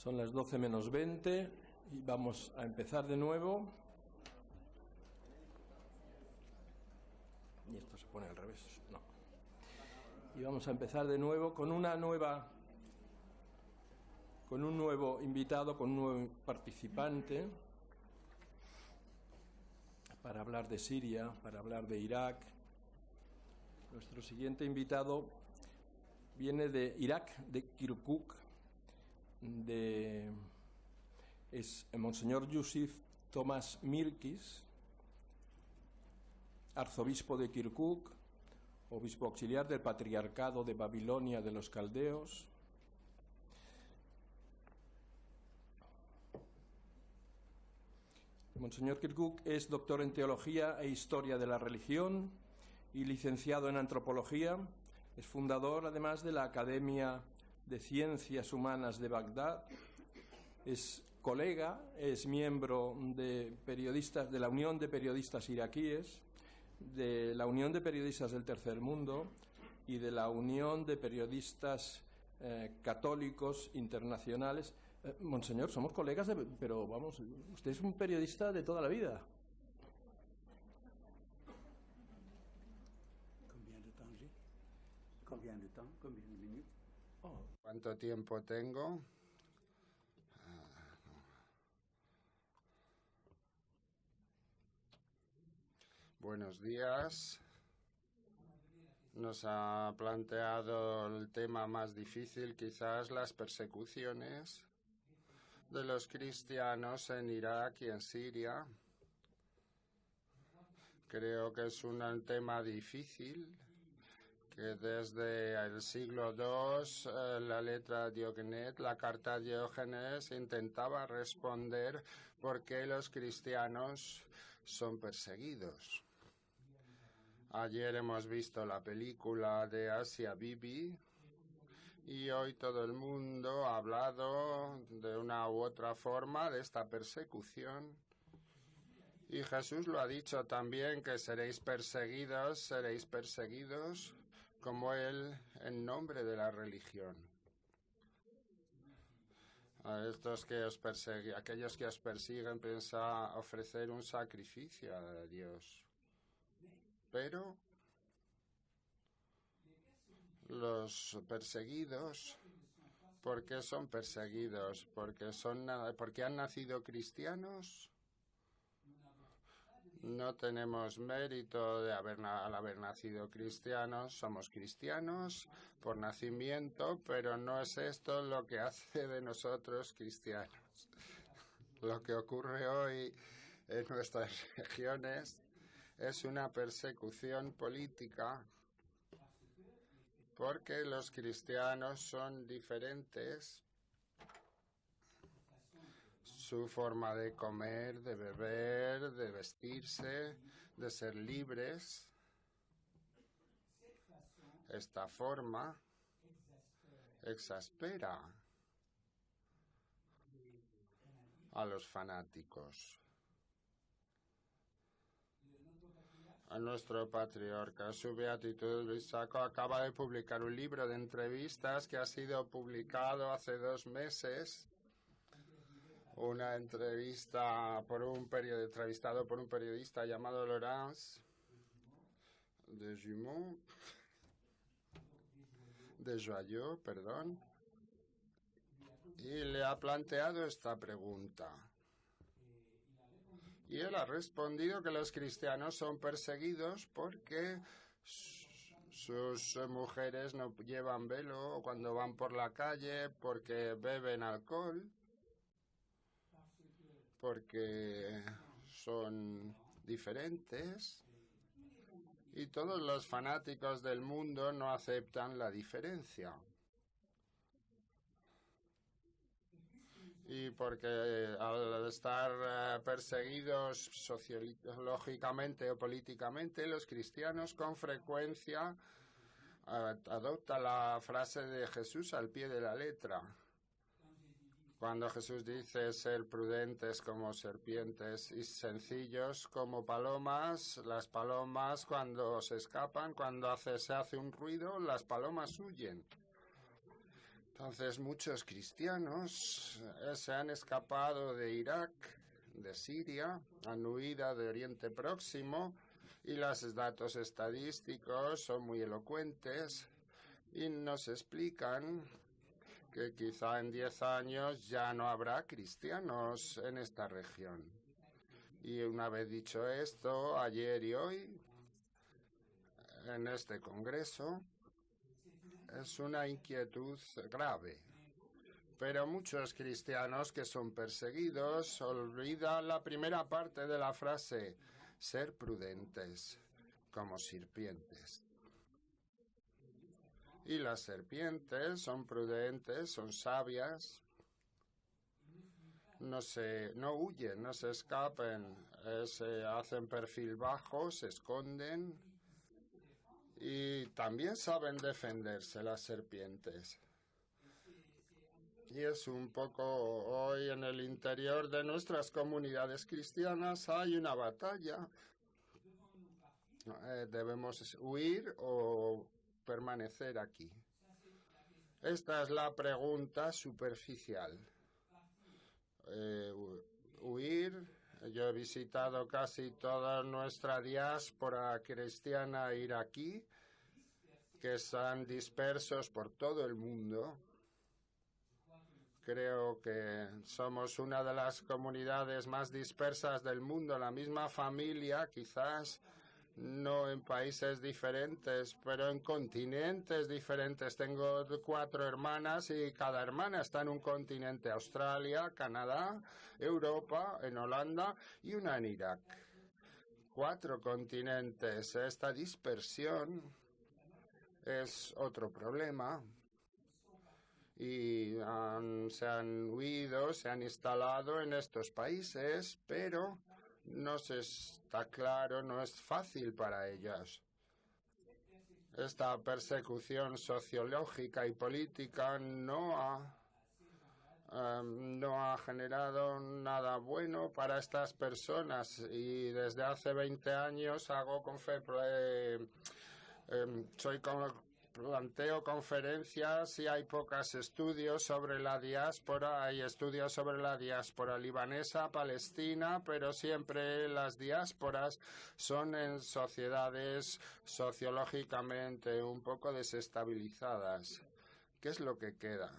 Son las 12 menos 20 y vamos a empezar de nuevo. Y esto se pone al revés, no. Y vamos a empezar de nuevo con un nuevo invitado, con un nuevo participante, para hablar de Siria, para hablar de Irak. Nuestro siguiente invitado viene de Irak, de Kirkuk, es el Monseñor Yusuf Thomas Mirkis, arzobispo de Kirkuk, obispo auxiliar del Patriarcado de Babilonia de los Caldeos. Monseñor Kirkuk es doctor en Teología e Historia de la Religión y licenciado en Antropología. Es fundador, además, de la Academia de Ciencias Humanas de Bagdad. Es colega, es miembro de la Unión de Periodistas Iraquíes, de la Unión de Periodistas del Tercer Mundo y de la Unión de Periodistas Católicos Internacionales. Monseñor, somos colegas, pero vamos, usted es un periodista de toda la vida. ¿Cuánto tiempo tengo? Buenos días. Nos ha planteado el tema más difícil, quizás las persecuciones de los cristianos en Irak y en Siria. Creo que es un tema difícil, que desde el siglo II, la letra Diógenes, la carta Diógenes, intentaba responder por qué los cristianos son perseguidos. Ayer hemos visto la película de Asia Bibi y hoy todo el mundo ha hablado de una u otra forma de esta persecución. Y Jesús lo ha dicho también, que seréis perseguidos como Él en nombre de la religión. A aquellos que os persiguen, piensa ofrecer un sacrificio a Dios. Pero los perseguidos, ¿por qué son perseguidos? ¿Porque han nacido cristianos? No tenemos mérito al haber nacido cristianos, somos cristianos por nacimiento, pero no es esto lo que hace de nosotros cristianos. Lo que ocurre hoy en nuestras regiones es una persecución política, porque los cristianos son diferentes. Su forma de comer, de beber, de vestirse, de ser libres. Esta forma exaspera a los fanáticos. A nuestro patriarca, su beatitud Luis Sacco, acaba de publicar un libro de entrevistas que ha sido publicado hace 2 meses. Una entrevista entrevistado por un periodista llamado Laurence de Joyeux, y le ha planteado esta pregunta. Y él ha respondido que los cristianos son perseguidos porque sus mujeres no llevan velo cuando van por la calle, porque beben alcohol, porque son diferentes, y todos los fanáticos del mundo no aceptan la diferencia. Y porque al estar perseguidos sociológicamente o políticamente, los cristianos con frecuencia adoptan la frase de Jesús al pie de la letra. Cuando Jesús dice ser prudentes como serpientes y sencillos como palomas, las palomas cuando se escapan, cuando se hace un ruido, las palomas huyen. Entonces muchos cristianos se han escapado de Irak, de Siria, han huido de Oriente Próximo y los datos estadísticos son muy elocuentes y nos explican que quizá en 10 años ya no habrá cristianos en esta región. Y una vez dicho esto, ayer y hoy, en este congreso, es una inquietud grave. Pero muchos cristianos que son perseguidos olvidan la primera parte de la frase, ser prudentes como serpientes. Y las serpientes son prudentes, son sabias, no huyen, no se escapen, se hacen perfil bajo, se esconden y también saben defenderse las serpientes. Y es un poco hoy en el interior de nuestras comunidades cristianas hay una batalla. Debemos huir o permanecer aquí. Esta es la pregunta superficial. Huir. Yo he visitado casi toda nuestra diáspora cristiana iraquí, que están dispersos por todo el mundo. Creo que somos una de las comunidades más dispersas del mundo, la misma familia, quizás no en países diferentes, pero en continentes diferentes. Tengo 4 hermanas y cada hermana está en un continente: Australia, Canadá, Europa, en Holanda y una en Irak. 4 continentes. Esta dispersión es otro problema. Y se han huido, se han instalado en estos países, pero no se está claro, no es fácil para ellos. Esta persecución sociológica y política no ha generado nada bueno para estas personas, y desde hace 20 años planteo conferencias y hay pocos estudios sobre la diáspora. Hay estudios sobre la diáspora libanesa, palestina, pero siempre las diásporas son en sociedades sociológicamente un poco desestabilizadas. ¿Qué es lo que queda?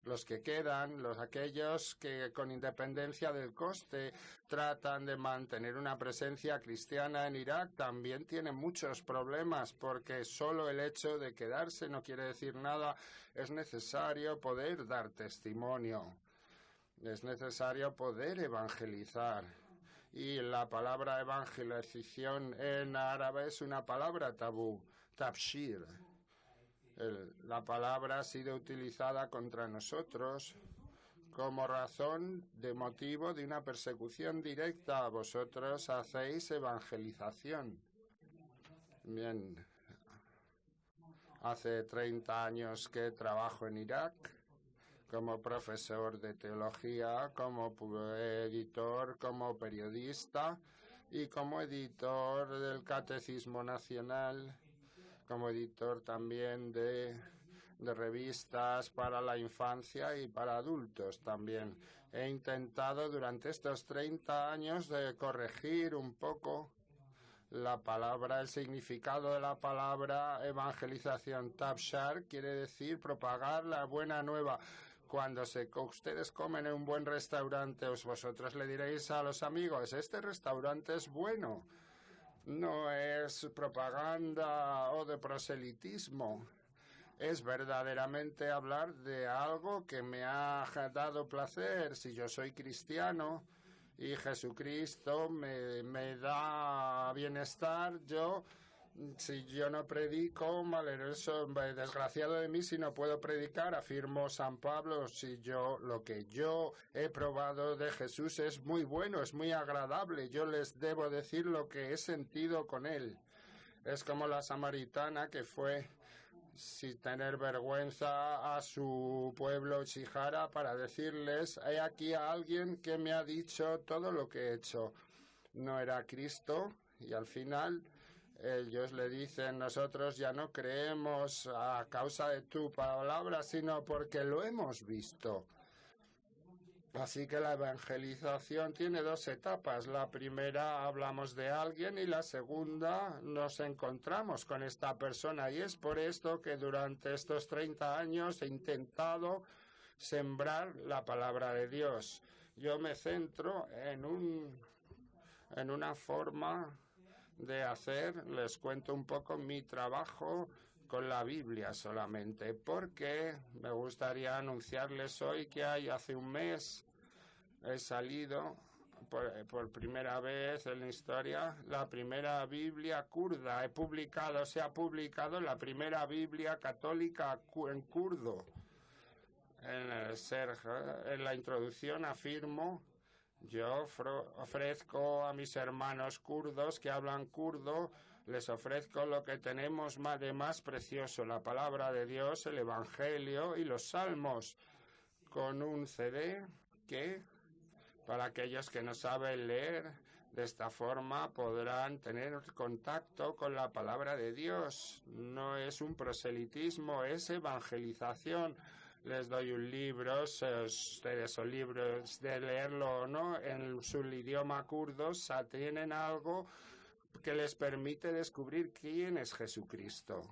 Los que quedan, aquellos que con independencia del coste tratan de mantener una presencia cristiana en Irak, también tienen muchos problemas, porque solo el hecho de quedarse no quiere decir nada. Es necesario poder dar testimonio, es necesario poder evangelizar. Y la palabra evangelización en árabe es una palabra tabú, tabshir. La palabra ha sido utilizada contra nosotros como razón de motivo de una persecución directa. Vosotros hacéis evangelización. Bien, hace 30 años que trabajo en Irak como profesor de teología, como editor, como periodista y como editor del Catecismo Nacional, como editor también de revistas para la infancia y para adultos también. He intentado durante estos 30 años de corregir un poco la palabra, el significado de la palabra evangelización. Tabshar quiere decir propagar la buena nueva. Cuando ustedes comen en un buen restaurante, vosotros le diréis a los amigos, este restaurante es bueno. No es propaganda o de proselitismo. Es verdaderamente hablar de algo que me ha dado placer. Si yo soy cristiano y Jesucristo me da bienestar, si yo no predico, eso, desgraciado de mí si no puedo predicar, afirmó San Pablo. Lo que yo he probado de Jesús es muy bueno, es muy agradable, yo les debo decir lo que he sentido con él. Es como la samaritana que fue sin tener vergüenza a su pueblo Chihara para decirles, he aquí a alguien que me ha dicho todo lo que he hecho. No era Cristo, y al final ellos le dicen, nosotros ya no creemos a causa de tu palabra, sino porque lo hemos visto. Así que la evangelización tiene dos etapas. La primera hablamos de alguien y la segunda nos encontramos con esta persona. Y es por esto que durante estos 30 años he intentado sembrar la palabra de Dios. Yo me centro en una forma de hacer, les cuento un poco mi trabajo con la Biblia solamente, porque me gustaría anunciarles hoy que hace un mes he salido por primera vez en la historia la primera Biblia kurda. Se ha publicado la primera Biblia católica en kurdo. En la introducción afirmo, yo ofrezco a mis hermanos kurdos que hablan kurdo, les ofrezco lo que tenemos de más precioso, la palabra de Dios, el Evangelio y los Salmos, con un CD que, para aquellos que no saben leer, de esta forma podrán tener contacto con la palabra de Dios. No es un proselitismo, es evangelización. Les doy un libro, ustedes son libres de leerlo o no, en su idioma kurdo, tienen algo que les permite descubrir quién es Jesucristo.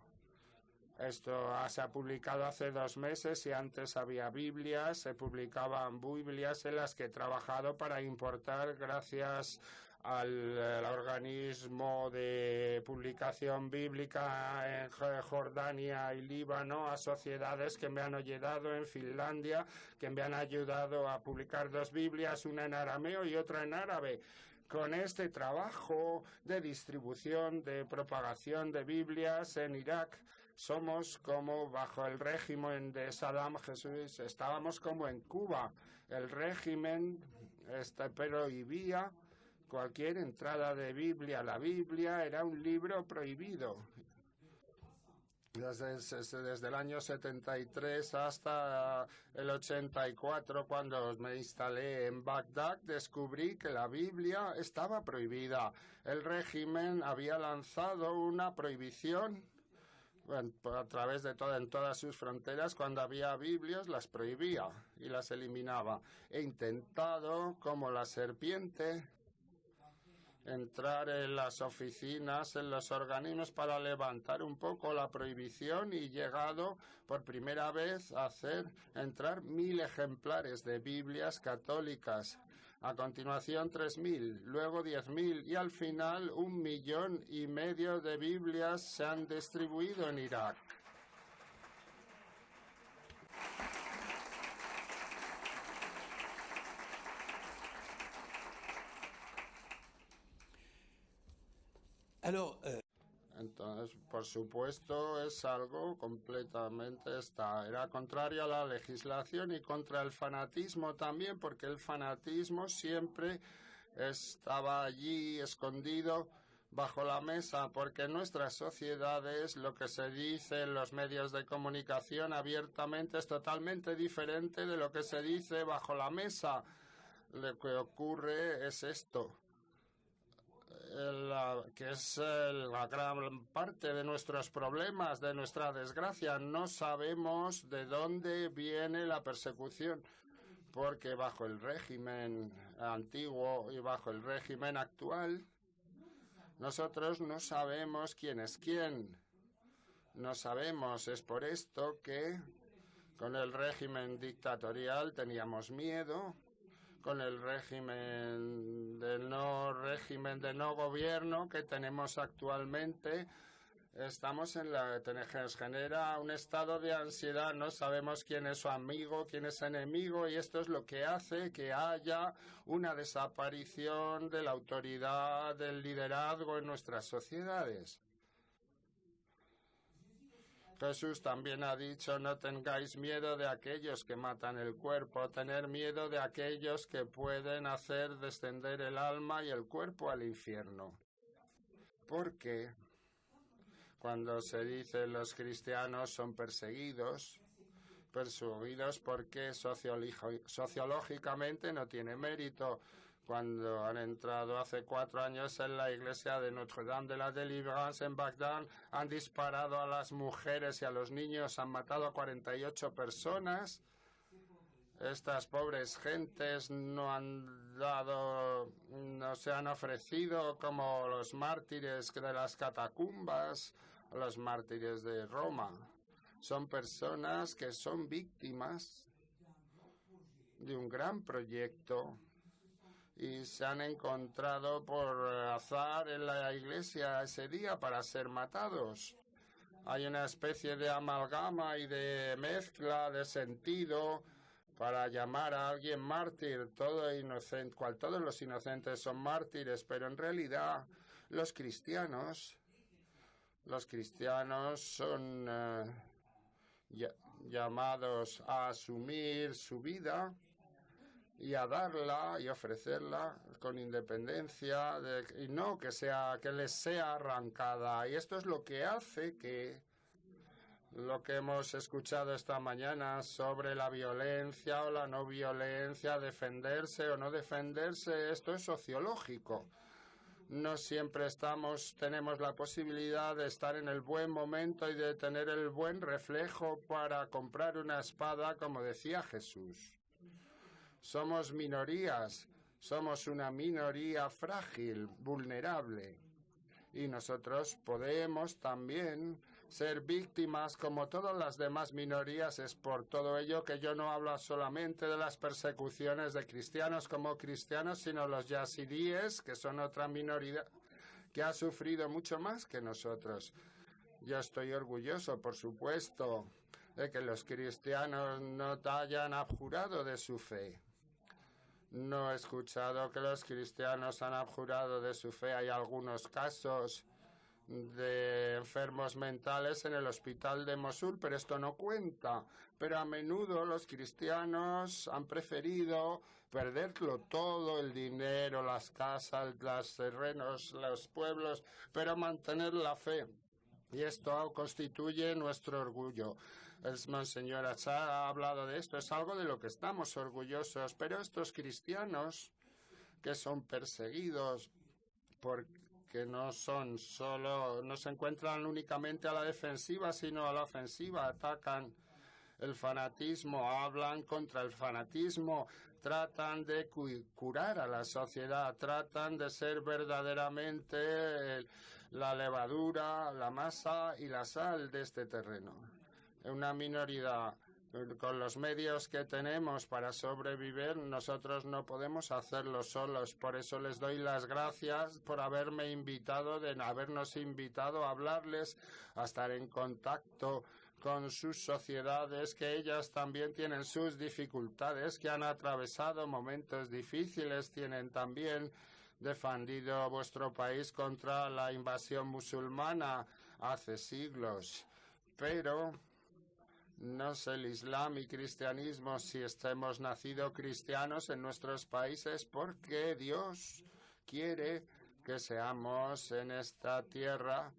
Esto se ha publicado hace 2 meses y antes había Biblias, se publicaban Biblias en las que he trabajado para importar, gracias al organismo de publicación bíblica en Jordania y Líbano, a sociedades que me han ayudado en Finlandia, que me han ayudado a publicar 2 Biblias, una en arameo y otra en árabe. Con este trabajo de distribución, de propagación de Biblias en Irak, somos como bajo el régimen de Saddam Hussein, estábamos como en Cuba. El régimen prohibía cualquier entrada de Biblia. La Biblia era un libro prohibido. Desde el año 73 hasta el 84, cuando me instalé en Bagdad, descubrí que la Biblia estaba prohibida. El régimen había lanzado una prohibición a través de en todas sus fronteras. Cuando había Biblias, las prohibía y las eliminaba. He intentado, como la serpiente, entrar en las oficinas, en los organismos para levantar un poco la prohibición y llegado por primera vez a hacer entrar 1000 ejemplares de Biblias católicas. A continuación 3000, luego 10.000 y al final 1,5 millones de Biblias se han distribuido en Irak. Entonces, por supuesto, es algo completamente era contrario a la legislación y contra el fanatismo también, porque el fanatismo siempre estaba allí escondido bajo la mesa, porque en nuestras sociedades lo que se dice en los medios de comunicación abiertamente es totalmente diferente de lo que se dice bajo la mesa. Lo que ocurre es esto, que es la gran parte de nuestros problemas, de nuestra desgracia. No sabemos de dónde viene la persecución, porque bajo el régimen antiguo y bajo el régimen actual, nosotros no sabemos quién es quién. No sabemos. Es por esto que con el régimen dictatorial teníamos miedo. Con el régimen de no gobierno que tenemos actualmente, genera un estado de ansiedad. No sabemos quién es su amigo, quién es enemigo, y esto es lo que hace que haya una desaparición de la autoridad, del liderazgo en nuestras sociedades. Jesús también ha dicho, no tengáis miedo de aquellos que matan el cuerpo, tener miedo de aquellos que pueden hacer descender el alma y el cuerpo al infierno. ¿Por qué? Cuando se dice los cristianos son perseguidos porque sociológicamente no tiene mérito. cuando han entrado hace 4 años en la iglesia de Notre Dame de la Délivrance en Bagdad, han disparado a las mujeres y a los niños, han matado a 48 personas. Estas pobres gentes no se han ofrecido como los mártires de las catacumbas, los mártires de Roma. Son personas que son víctimas de un gran proyecto y se han encontrado por azar en la iglesia ese día para ser matados. Hay una especie de amalgama y de mezcla de sentido para llamar a alguien mártir, todos los inocentes son mártires, pero en realidad los cristianos son llamados a asumir su vida y a darla y ofrecerla con independencia y no que les sea arrancada. Y esto es lo que hace que lo que hemos escuchado esta mañana sobre la violencia o la no violencia, defenderse o no defenderse, esto es sociológico. No siempre tenemos la posibilidad de estar en el buen momento y de tener el buen reflejo para comprar una espada, como decía Jesús. Somos minorías, somos una minoría frágil, vulnerable. Y nosotros podemos también ser víctimas como todas las demás minorías. Es por todo ello que yo no hablo solamente de las persecuciones de cristianos como cristianos, sino los yazidíes, que son otra minoría que ha sufrido mucho más que nosotros. Yo estoy orgulloso, por supuesto, de que los cristianos no hayan abjurado de su fe. No he escuchado que los cristianos han abjurado de su fe. Hay algunos casos de enfermos mentales en el hospital de Mosul, pero esto no cuenta. Pero a menudo los cristianos han preferido perderlo todo, el dinero, las casas, los terrenos, los pueblos, pero mantener la fe. Y esto constituye nuestro orgullo. El Monseñor Achar ha hablado de esto, es algo de lo que estamos orgullosos, pero estos cristianos que son perseguidos porque no se encuentran únicamente a la defensiva, sino a la ofensiva, atacan el fanatismo, hablan contra el fanatismo, tratan de curar a la sociedad, tratan de ser verdaderamente la levadura, la masa y la sal de este terreno. Una minoría con los medios que tenemos para sobrevivir, nosotros no podemos hacerlo solos. Por eso les doy las gracias por habernos invitado a hablarles, a estar en contacto con sus sociedades, que ellas también tienen sus dificultades, que han atravesado momentos difíciles, tienen también defendido vuestro país contra la invasión musulmana hace siglos. Pero no es el Islam y cristianismo si hemos nacido cristianos en nuestros países, porque Dios quiere que seamos en esta tierra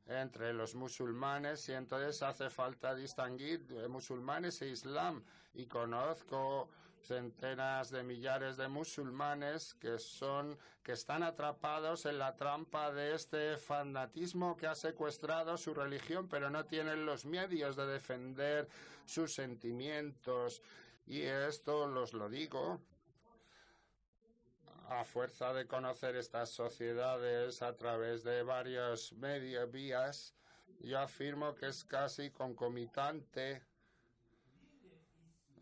entre los musulmanes, y entonces hace falta distinguir musulmanes e Islam. Y conozco centenas de millares de musulmanes que están atrapados en la trampa de este fanatismo que ha secuestrado su religión, pero no tienen los medios de defender sus sentimientos. Y esto lo digo a fuerza de conocer estas sociedades a través de varios vías. Yo afirmo que es casi concomitante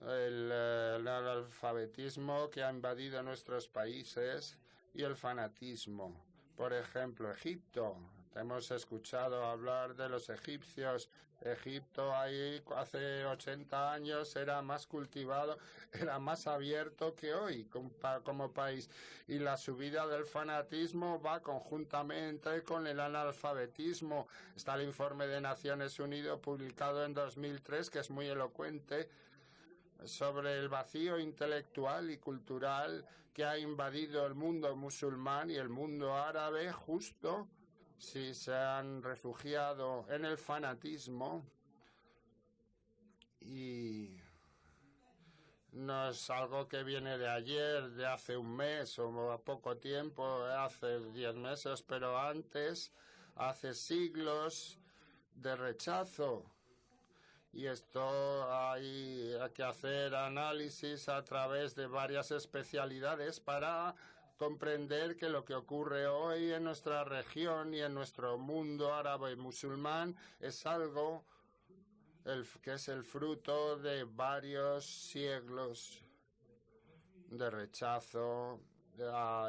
el analfabetismo que ha invadido nuestros países y el fanatismo. Por ejemplo, Egipto. Hemos escuchado hablar de los egipcios. Egipto ahí hace 80 años era más cultivado, era más abierto que hoy como país. Y la subida del fanatismo va conjuntamente con el analfabetismo. Está el informe de Naciones Unidas publicado en 2003, que es muy elocuente, sobre el vacío intelectual y cultural que ha invadido el mundo musulmán y el mundo árabe, justo si se han refugiado en el fanatismo. Y no es algo que viene de ayer, de hace un mes o poco tiempo, hace 10 meses, pero antes, hace siglos de rechazo. Y esto hay que hacer análisis a través de varias especialidades para comprender que lo que ocurre hoy en nuestra región y en nuestro mundo árabe y musulmán es algo que es el fruto de varios siglos de rechazo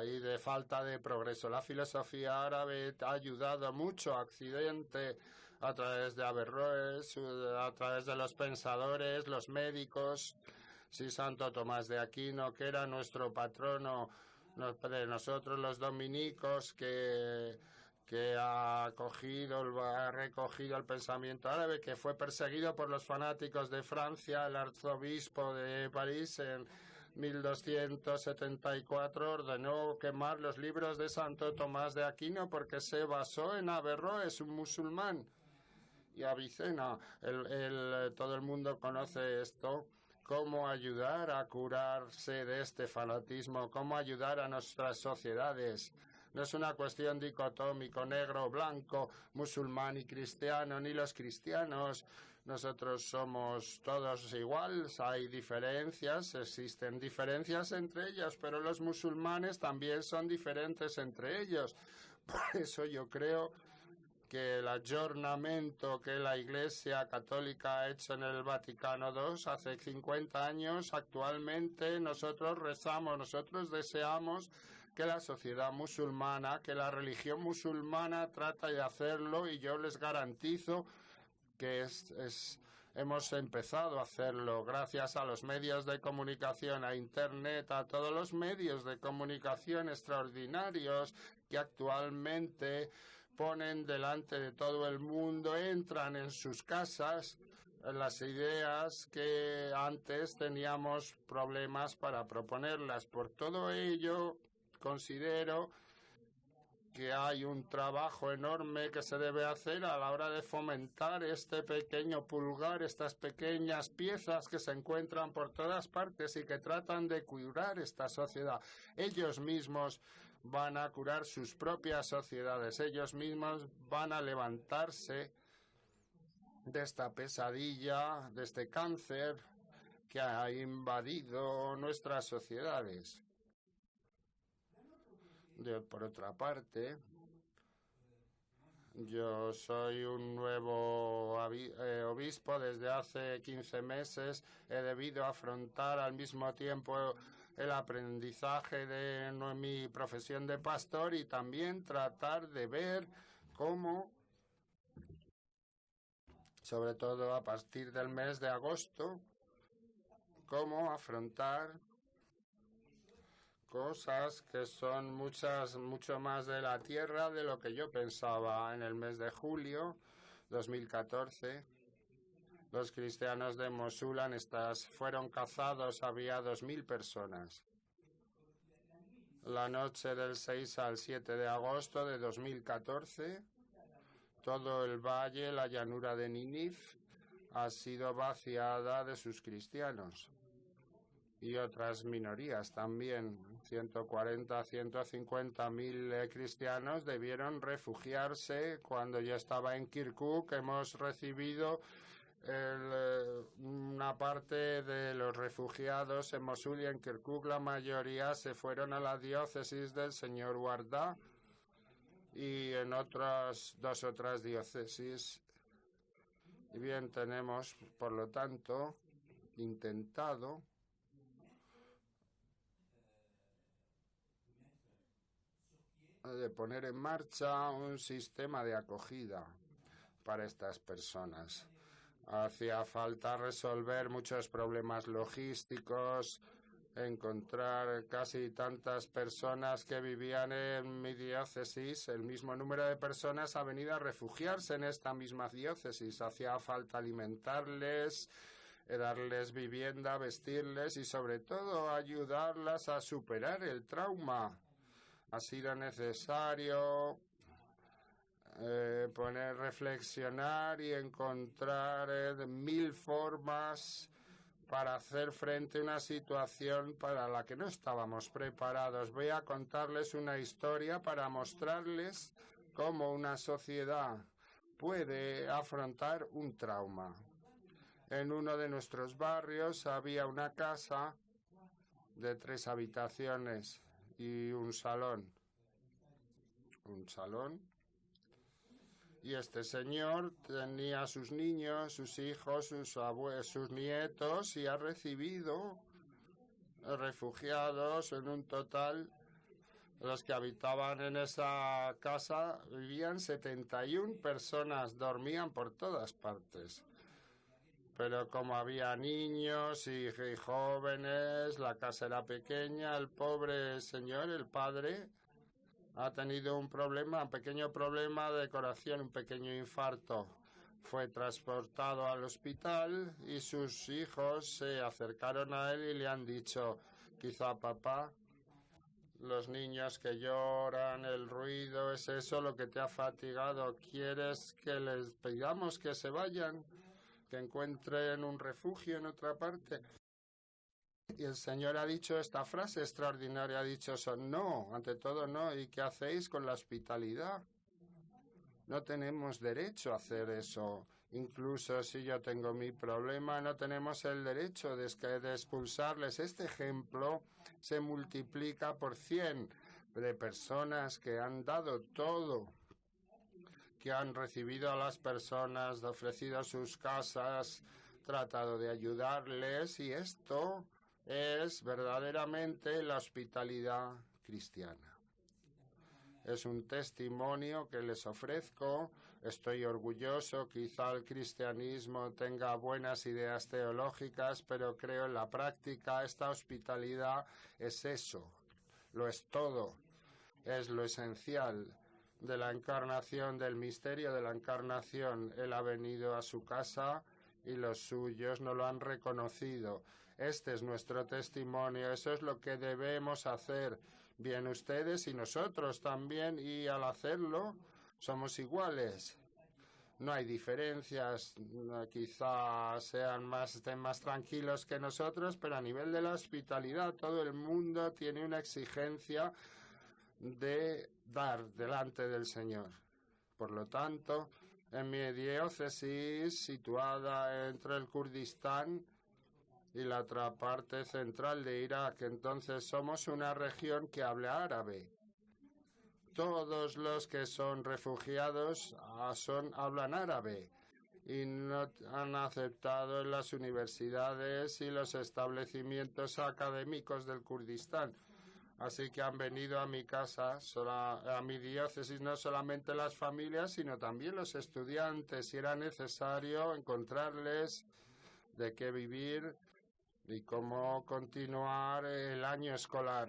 y de falta de progreso. La filosofía árabe ha ayudado mucho a Occidente a través de Averroes, a través de los pensadores, los médicos. Sí, Santo Tomás de Aquino, que era nuestro patrono de nosotros los dominicos, que ha recogido el pensamiento árabe, que fue perseguido por los fanáticos de Francia. El arzobispo de París en 1274 ordenó quemar los libros de Santo Tomás de Aquino porque se basó en Averroes, un musulmán. Y Avicena, todo el mundo conoce esto. Cómo ayudar a curarse de este fanatismo, cómo ayudar a nuestras sociedades. No es una cuestión dicotómica, negro, blanco, musulmán y cristiano, ni los cristianos. Nosotros somos todos iguales, hay diferencias, existen diferencias entre ellos, pero los musulmanes también son diferentes entre ellos. Por eso yo creo que el ayornamiento que la Iglesia Católica ha hecho en el Vaticano II hace 50 años, actualmente nosotros rezamos, nosotros deseamos que la sociedad musulmana, que la religión musulmana trata de hacerlo, y yo les garantizo que hemos empezado a hacerlo gracias a los medios de comunicación, a Internet, a todos los medios de comunicación extraordinarios que actualmente ponen delante de todo el mundo, entran en sus casas las ideas que antes teníamos problemas para proponerlas. Por todo ello, considero que hay un trabajo enorme que se debe hacer a la hora de fomentar este pequeño pulgar, estas pequeñas piezas que se encuentran por todas partes y que tratan de curar esta sociedad. Ellos mismos van a curar sus propias sociedades, ellos mismos van a levantarse de esta pesadilla, de este cáncer que ha invadido nuestras sociedades. Por otra parte, yo soy un nuevo obispo. Desde hace 15 meses he debido afrontar al mismo tiempo el aprendizaje de mi profesión de pastor y también tratar de ver cómo, sobre todo a partir del mes de agosto, cómo afrontar cosas que son mucho más de la tierra de lo que yo pensaba. En el mes de julio 2014, los cristianos de Mosul fueron cazados, había 2.000 personas. La noche del 6 al 7 de agosto de 2014, todo el valle, la llanura de Nínive, ha sido vaciada de sus cristianos. Y otras minorías también. 140, 150.000 cristianos debieron refugiarse. Cuando yo estaba en Kirkuk, hemos recibido una parte de los refugiados en Mosul y en Kirkuk. La mayoría se fueron a la diócesis del señor Warda y en dos otras diócesis. Y bien, tenemos, por lo tanto, intentado de poner en marcha un sistema de acogida para estas personas. Hacía falta resolver muchos problemas logísticos, encontrar casi tantas personas que vivían en mi diócesis. El mismo número de personas ha venido a refugiarse en esta misma diócesis. Hacía falta alimentarles, darles vivienda, vestirles y sobre todo ayudarlas a superar el trauma. Ha sido necesario reflexionar y encontrar 1000 formas para hacer frente a una situación para la que no estábamos preparados. Voy a contarles una historia para mostrarles cómo una sociedad puede afrontar un trauma. En uno de nuestros barrios había una casa de 3 habitaciones y un salón. Y este señor tenía a sus niños, sus hijos, sus nietos, y ha recibido refugiados. En un total, los que habitaban en esa casa vivían 71 personas, dormían por todas partes. Pero como había niños y jóvenes, la casa era pequeña, el pobre señor, el padre, ha tenido un pequeño problema de corazón, un pequeño infarto. Fue transportado al hospital y sus hijos se acercaron a él y le han dicho: quizá papá, los niños que lloran, el ruido, ¿es eso lo que te ha fatigado? ¿Quieres que les pidamos que se vayan, que encuentren un refugio en otra parte? Y el Señor ha dicho esta frase extraordinaria, ha dicho eso: no, ante todo no. ¿Y qué hacéis con la hospitalidad? No tenemos derecho a hacer eso. Incluso si yo tengo mi problema, no tenemos el derecho de expulsarles. Este ejemplo se multiplica por 100 de personas que han dado todo, que han recibido a las personas, ofrecido sus casas, tratado de ayudarles, y esto es verdaderamente la hospitalidad cristiana. Es un testimonio que les ofrezco. Estoy orgulloso. Quizá el cristianismo tenga buenas ideas teológicas, pero creo en la práctica esta hospitalidad es eso. Lo es todo. Es lo esencial de la encarnación, del misterio de la encarnación. Él ha venido a su casa y los suyos no lo han reconocido. Este es nuestro testimonio, eso es lo que debemos hacer, bien ustedes y nosotros también, y al hacerlo somos iguales. No hay diferencias, quizá estén más tranquilos que nosotros, pero a nivel de la hospitalidad todo el mundo tiene una exigencia de dar delante del Señor. Por lo tanto, en mi diócesis, situada entre el Kurdistán y la otra parte central de Irak, entonces somos una región que habla árabe. Todos los que son refugiados hablan árabe y no han aceptado en las universidades y los establecimientos académicos del Kurdistán. Así que han venido a mi casa, a mi diócesis, no solamente las familias, sino también los estudiantes, y era necesario encontrarles de qué vivir y cómo continuar el año escolar.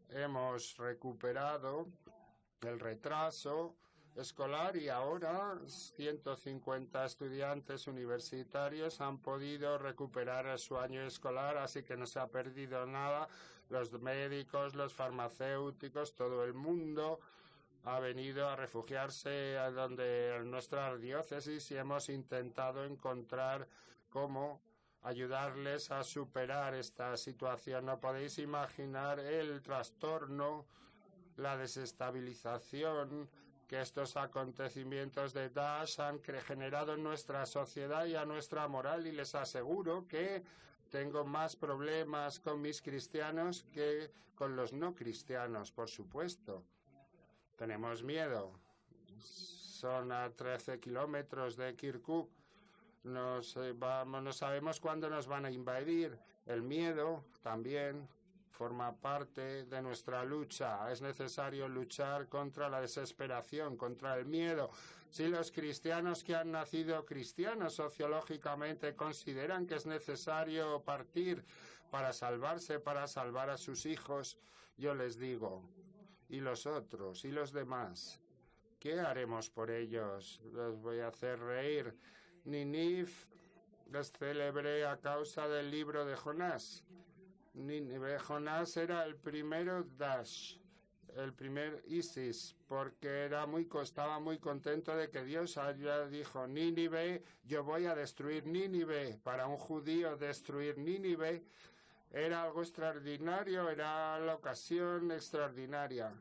Hemos recuperado el retraso escolar y ahora 150 estudiantes universitarios han podido recuperar su año escolar, así que no se ha perdido nada. Los médicos, los farmacéuticos, todo el mundo ha venido a refugiarse en nuestra diócesis, y hemos intentado encontrar cómo ayudarles a superar esta situación. No podéis imaginar el trastorno, la desestabilización que estos acontecimientos de Daesh han generado en nuestra sociedad y a nuestra moral, y les aseguro que tengo más problemas con mis cristianos que con los no cristianos, por supuesto. Tenemos miedo. Son a 13 kilómetros de Kirkuk. No sabemos cuándo nos van a invadir. El miedo también forma parte de nuestra lucha. Es necesario luchar contra la desesperación, contra el miedo. Si los cristianos que han nacido cristianos sociológicamente consideran que es necesario partir para salvarse, para salvar a sus hijos, yo les digo, ¿y los otros? ¿Y los demás? ¿Qué haremos por ellos? Los voy a hacer reír. Nínive les celebré a causa del libro de Jonás. Jonás era el primero Daesh. el primer ISIS, porque estaba muy contento de que Dios haya dicho Nínive, yo voy a destruir Nínive. Para un judío destruir Nínive era algo extraordinario, era la ocasión extraordinaria.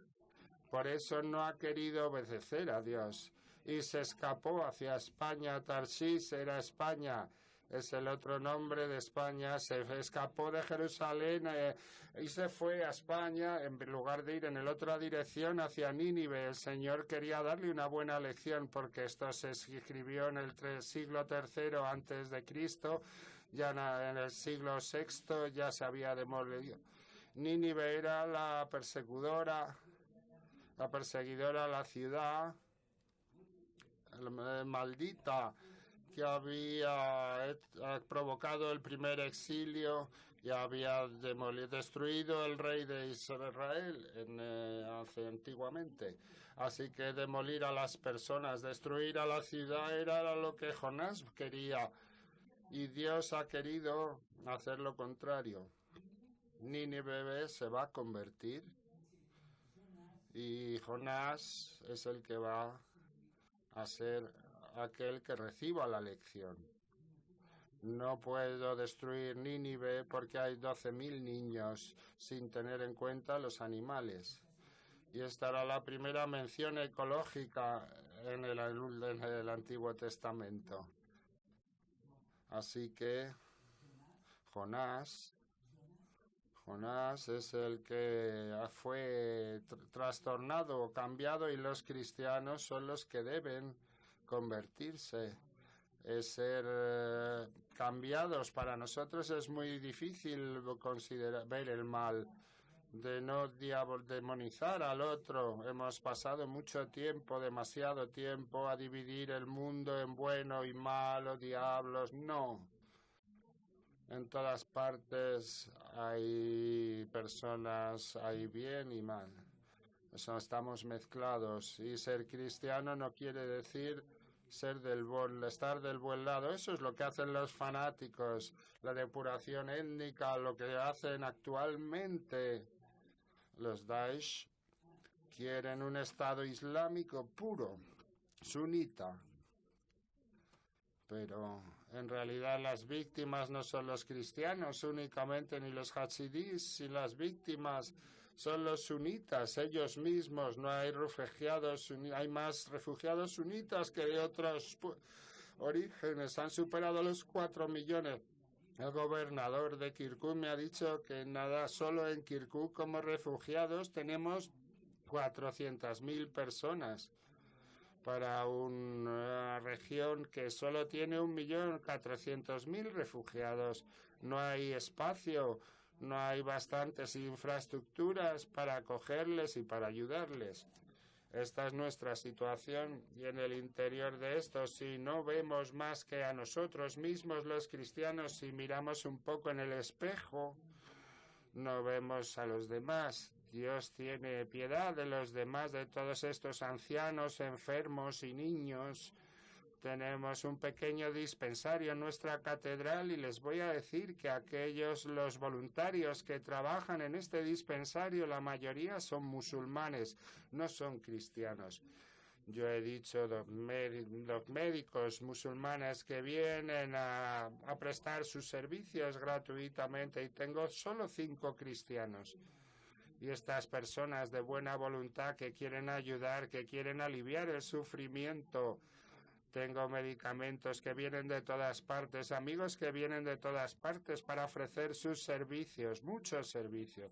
Por eso no ha querido obedecer a Dios y se escapó hacia España. Tarsís era España, es el otro nombre de España. Se escapó de Jerusalén y se fue a España en lugar de ir en la otra dirección hacia Nínive. El Señor quería darle una buena lección porque esto se escribió en el siglo III antes de Cristo. Ya en el siglo VI ya se había demolido. Nínive era la perseguidora, la ciudad maldita que había provocado el primer exilio y había destruido el rey de Israel antiguamente. Así que demolir a las personas, destruir a la ciudad era lo que Jonás quería. Y Dios ha querido hacer lo contrario. Nínive se va a convertir y Jonás es el que va a ser aquel que reciba la lección. No puedo destruir Nínive porque hay 12.000 niños, sin tener en cuenta los animales. Y esta era la primera mención ecológica en el Antiguo Testamento. Así que Jonás es el que fue trastornado o cambiado, y los cristianos son los que deben convertirse, ser cambiados. Para nosotros es muy difícil ver el mal, de no demonizar al otro. Hemos pasado mucho tiempo, demasiado tiempo, a dividir el mundo en bueno y malo, diablos. No. En todas partes hay personas, hay bien y mal. Estamos mezclados, y ser cristiano no quiere decir estar del buen lado. Eso es lo que hacen los fanáticos, la depuración étnica, lo que hacen actualmente. Los Daesh quieren un Estado islámico puro, sunita. Pero en realidad las víctimas no son los cristianos únicamente, ni los hachidís, y las víctimas son los sunitas, ellos mismos. No hay refugiados, hay más refugiados sunitas que de otros orígenes. Han superado los 4 millones. El gobernador de Kirkuk me ha dicho que solo en Kirkuk como refugiados tenemos 400.000 personas. Para una región que solo tiene 1.400.000 refugiados. No hay espacio, no hay bastantes infraestructuras para acogerles y para ayudarles. Esta es nuestra situación, y en el interior de esto, si no vemos más que a nosotros mismos los cristianos, si miramos un poco en el espejo, no vemos a los demás. Dios tiene piedad de los demás, de todos estos ancianos, enfermos y niños. Tenemos un pequeño dispensario en nuestra catedral, y les voy a decir que los voluntarios que trabajan en este dispensario, la mayoría son musulmanes, no son cristianos. Yo he dicho los médicos musulmanes que vienen a prestar sus servicios gratuitamente, y tengo solo 5 cristianos. Y estas personas de buena voluntad que quieren ayudar, que quieren aliviar el sufrimiento. Tengo medicamentos que vienen de todas partes, amigos que vienen de todas partes para ofrecer sus servicios, muchos servicios.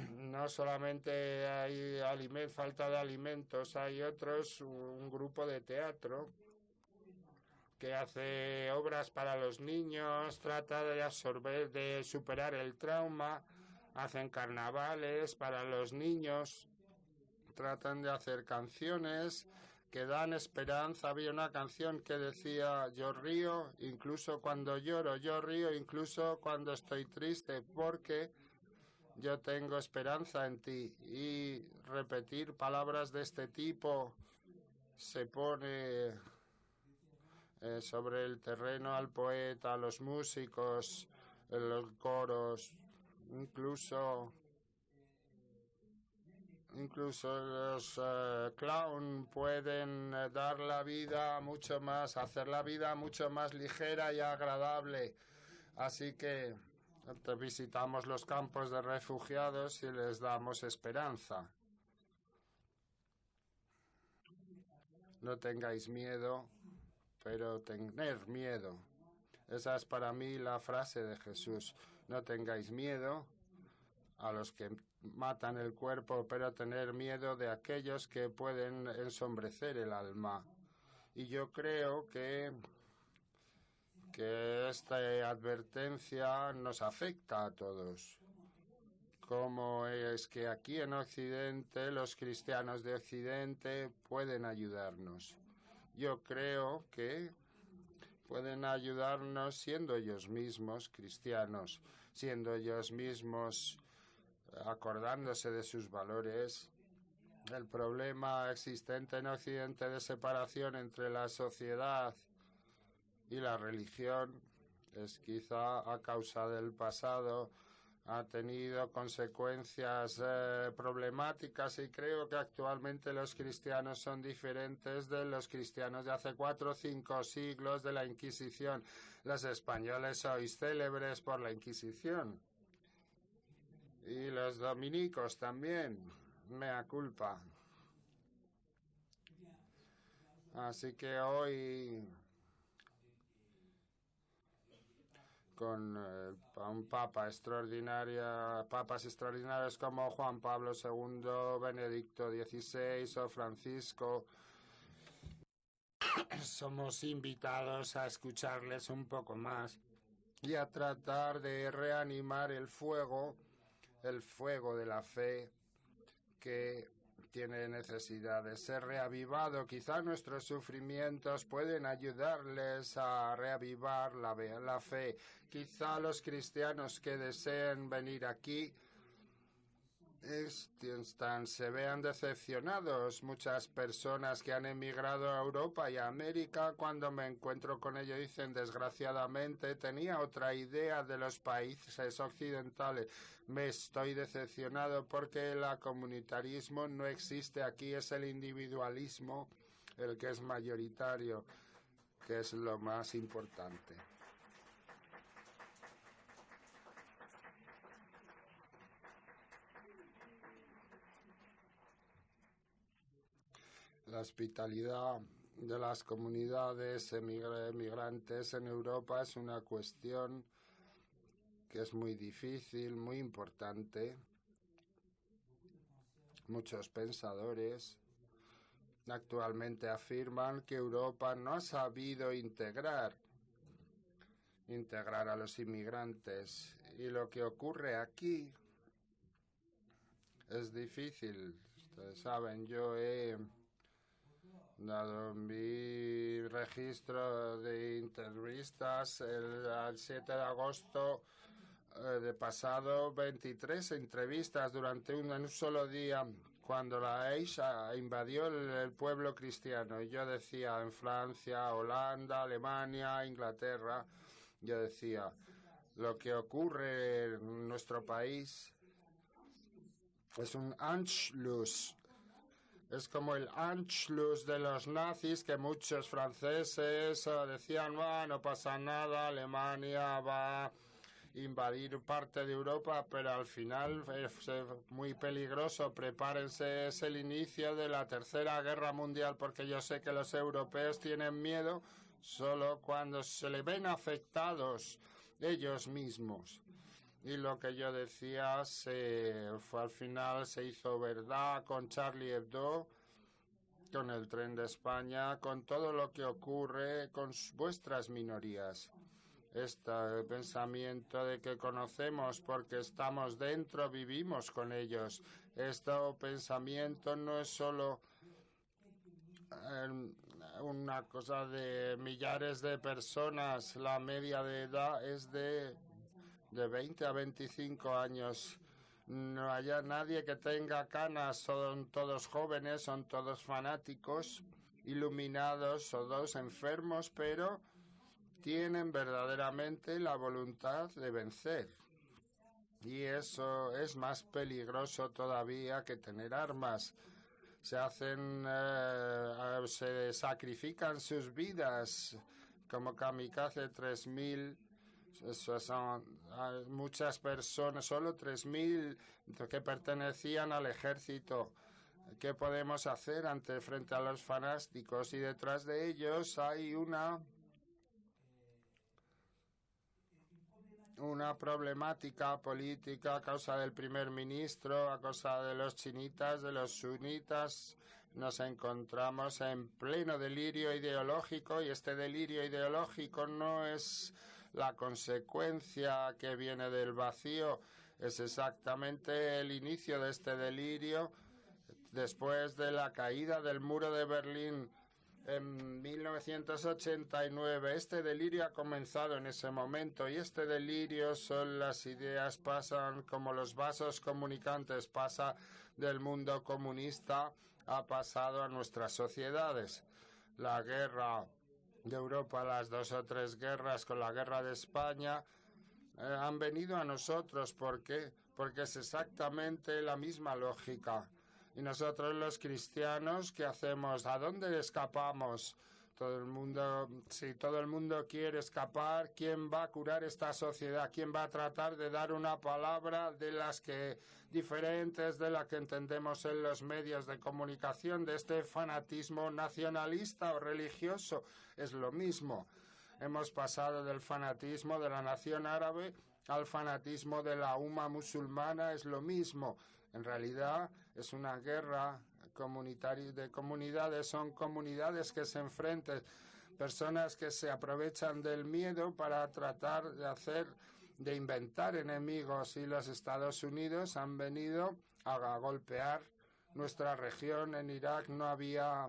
No solamente hay falta de alimentos, hay otros, un grupo de teatro que hace obras para los niños, trata de superar el trauma. Hacen carnavales para los niños, tratan de hacer canciones que dan esperanza. Había una canción que decía: yo río incluso cuando lloro, yo río incluso cuando estoy triste, porque yo tengo esperanza en ti. Y repetir palabras de este tipo se pone sobre el terreno al poeta, a los músicos, en los coros. Incluso Incluso los clown pueden dar la vida mucho más, hacer la vida mucho más ligera y agradable. Así que visitamos los campos de refugiados y les damos esperanza. No tengáis miedo, pero tener miedo. Esa es para mí la frase de Jesús. No tengáis miedo a los que matan el cuerpo, pero tener miedo de aquellos que pueden ensombrecer el alma. Y yo creo que esta advertencia nos afecta a todos. Como es que aquí en Occidente, los cristianos de Occidente pueden ayudarnos. Yo creo que pueden ayudarnos siendo ellos mismos cristianos, siendo ellos mismos acordándose de sus valores. El problema existente en Occidente de separación entre la sociedad y la religión es quizá a causa del pasado, ha tenido consecuencias problemáticas y creo que actualmente los cristianos son diferentes de los cristianos de hace 4 o 5 siglos de la Inquisición. Los españoles sois célebres por la Inquisición. Y los dominicos también, mea culpa. Así que hoy, con un papas extraordinarios como Juan Pablo II, Benedicto XVI o Francisco, somos invitados a escucharles un poco más y a tratar de reanimar el fuego de la fe que tiene necesidad de ser reavivado. Quizá nuestros sufrimientos pueden ayudarles a reavivar la fe. Quizá los cristianos que deseen venir aquí se vean decepcionados. Muchas personas que han emigrado a Europa y a América, cuando me encuentro con ellos, dicen, desgraciadamente, tenía otra idea de los países occidentales. Me estoy decepcionado porque el comunitarismo no existe aquí, es el individualismo el que es mayoritario, que es lo más importante. La hospitalidad de las comunidades emigrantes en Europa es una cuestión que es muy difícil, muy importante. Muchos pensadores actualmente afirman que Europa no ha sabido integrar a los inmigrantes. Y lo que ocurre aquí es difícil. Ustedes saben, yo he dado mi registro de entrevistas el 7 de agosto de pasado, 23 entrevistas durante en un solo día, cuando la EISA invadió el pueblo cristiano. Y yo decía, en Francia, Holanda, Alemania, Inglaterra, yo decía, lo que ocurre en nuestro país es un Anschluss. Es como el Anschluss de los nazis, que muchos franceses decían, no pasa nada, Alemania va a invadir parte de Europa, pero al final es muy peligroso. Prepárense, es el inicio de la Tercera Guerra Mundial, porque yo sé que los europeos tienen miedo solo cuando se le ven afectados ellos mismos. Y lo que yo decía fue al final se hizo verdad con Charlie Hebdo, con el Tren de España, con todo lo que ocurre con vuestras minorías. Este pensamiento de que conocemos porque estamos dentro, vivimos con ellos. Este pensamiento no es solo una cosa de millares de personas. La media de edad es de 20 a 25 años. No hay nadie que tenga canas, son todos jóvenes, son todos fanáticos, iluminados, son todos enfermos, pero tienen verdaderamente la voluntad de vencer. Y eso es más peligroso todavía que tener armas. Se sacrifican sus vidas como kamikaze 3.000. Eso son muchas personas, solo 3.000 que pertenecían al ejército. ¿Qué podemos hacer frente a los fanáticos? Y detrás de ellos hay una problemática política a causa del primer ministro, a causa de los chinitas, de los sunitas. Nos encontramos en pleno delirio ideológico, y este delirio ideológico no es la consecuencia que viene del vacío, es exactamente el inicio de este delirio después de la caída del muro de Berlín en 1989. Este delirio ha comenzado en ese momento, y este delirio son las ideas, pasan como los vasos comunicantes, pasa del mundo comunista, ha pasado a nuestras sociedades. La guerra de Europa, las 2 o 3 guerras con la guerra de España, han venido a nosotros. ¿Por qué? Porque es exactamente la misma lógica. Y nosotros los cristianos, ¿qué hacemos? ¿A dónde escapamos? Si todo el mundo quiere escapar, ¿quién va a curar esta sociedad? ¿Quién va a tratar de dar una palabra diferentes de la que entendemos en los medios de comunicación, de este fanatismo nacionalista o religioso? Es lo mismo. Hemos pasado del fanatismo de la nación árabe al fanatismo de la umma musulmana, es lo mismo. En realidad es una guerra comunitaria de comunidades, son comunidades que se enfrentan, personas que se aprovechan del miedo para tratar de inventar enemigos, y los Estados Unidos han venido a golpear nuestra región. En Irak no había